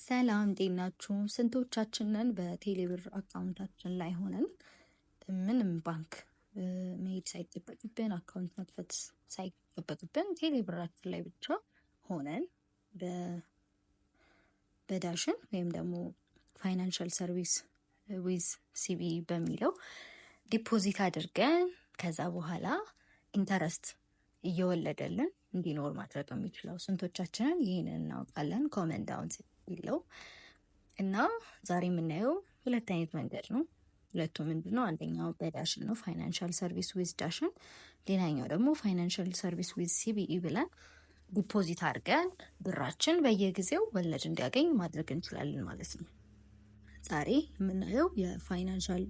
ሰላም እንዴት ናችሁ? ስንቶቻችንን በቴሌብር አካውንታችን ላይ ሆነን ምንም ባንክ መሄድ ሳይጠበቅብን አካውንት መክፈት ሳይጠበቅብን ቴሌብራችን ላይ ብቻ ሆነን በዳሽን ወይም ደግሞ ፋይናንሻል ሰርቪስ ዊዝ ሲቢ በሚለው ዲፖዚት አድርገን ከዛ በኋላ ኢንተረስት እየወለደልን እንዲኖር ማድረግ የሚችለው ስንቶቻችንን ይህንን እናውቃለን? ኮመንት ዳውን ይለው እና ዛሬ የምናየው ሁለት አይነት መንገድ ነው። ሁለቱ ምንድን ነው? አንደኛው በዳሽን ነው፣ ፋይናንሻል ሰርቪስ ዊዝ ዳሽን። ሌላኛው ደግሞ ፋይናንሻል ሰርቪስ ዊዝ ሲቢኢ ብለን ዲፖዚት አድርገን ብራችን በየጊዜው ወለድ እንዲያገኝ ማድረግ እንችላለን ማለት ነው። ዛሬ የምናየው የፋይናንሻል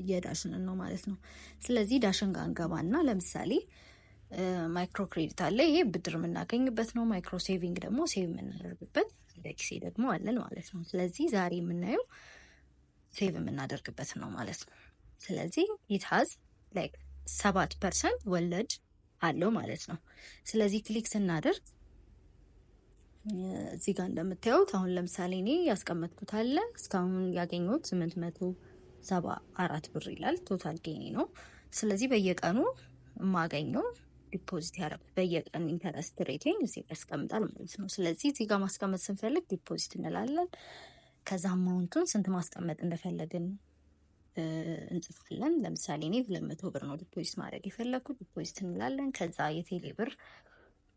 የዳሽንን ነው ማለት ነው። ስለዚህ ዳሽን ጋር እንገባና ለምሳሌ ማይክሮ ክሬዲት አለ። ይሄ ብድር የምናገኝበት ነው። ማይክሮ ሴቪንግ ደግሞ ሴቭ የምናደርግበት፣ ለኪሴ ደግሞ አለን ማለት ነው። ስለዚህ ዛሬ የምናየው ሴቭ የምናደርግበት ነው ማለት ነው። ስለዚህ ኢት ሃዝ ላይክ 7% ወለድ አለው ማለት ነው። ስለዚህ ክሊክ ስናደርግ እዚህ ጋር እንደምታዩት አሁን ለምሳሌ እኔ ያስቀመጥኩት አለ እስካሁን ያገኘሁት 874 ብር ይላል። ቶታል ጌኔ ነው። ስለዚህ በየቀኑ የማገኘው ዲፖዚት ያደረጉት በየቀን ኢንተረስት ሬቲንግ እዚህ ጋር ያስቀምጣል ማለት ነው። ስለዚህ እዚህ ጋር ማስቀመጥ ስንፈልግ ዲፖዚት እንላለን። ከዛ አማውንቱን ስንት ማስቀመጥ እንደፈለግን እንጽፋለን። ለምሳሌ እኔ 200 ብር ነው ዲፖዚት ማድረግ የፈለኩት፣ ዲፖዚት እንላለን። ከዛ የቴሌ ብር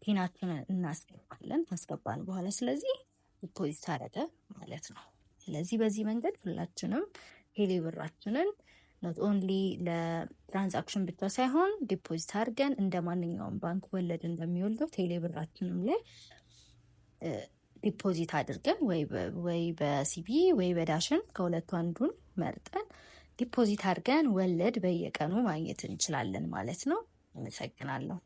ፒናችንን እናስገባለን። ካስገባን በኋላ ስለዚህ ዲፖዚት አደረገ ማለት ነው። ስለዚህ በዚህ መንገድ ሁላችንም ቴሌ ብራችንን ኖት ኦንሊ ለትራንዛክሽን ብቻ ሳይሆን ዲፖዚት አድርገን እንደ ማንኛውም ባንክ ወለድ እንደሚወልደው ቴሌ ብራችንም ላይ ዲፖዚት አድርገን ወይ በሲቢ ወይ በዳሽን ከሁለቱ አንዱን መርጠን ዲፖዚት አድርገን ወለድ በየቀኑ ማግኘት እንችላለን ማለት ነው። አመሰግናለሁ።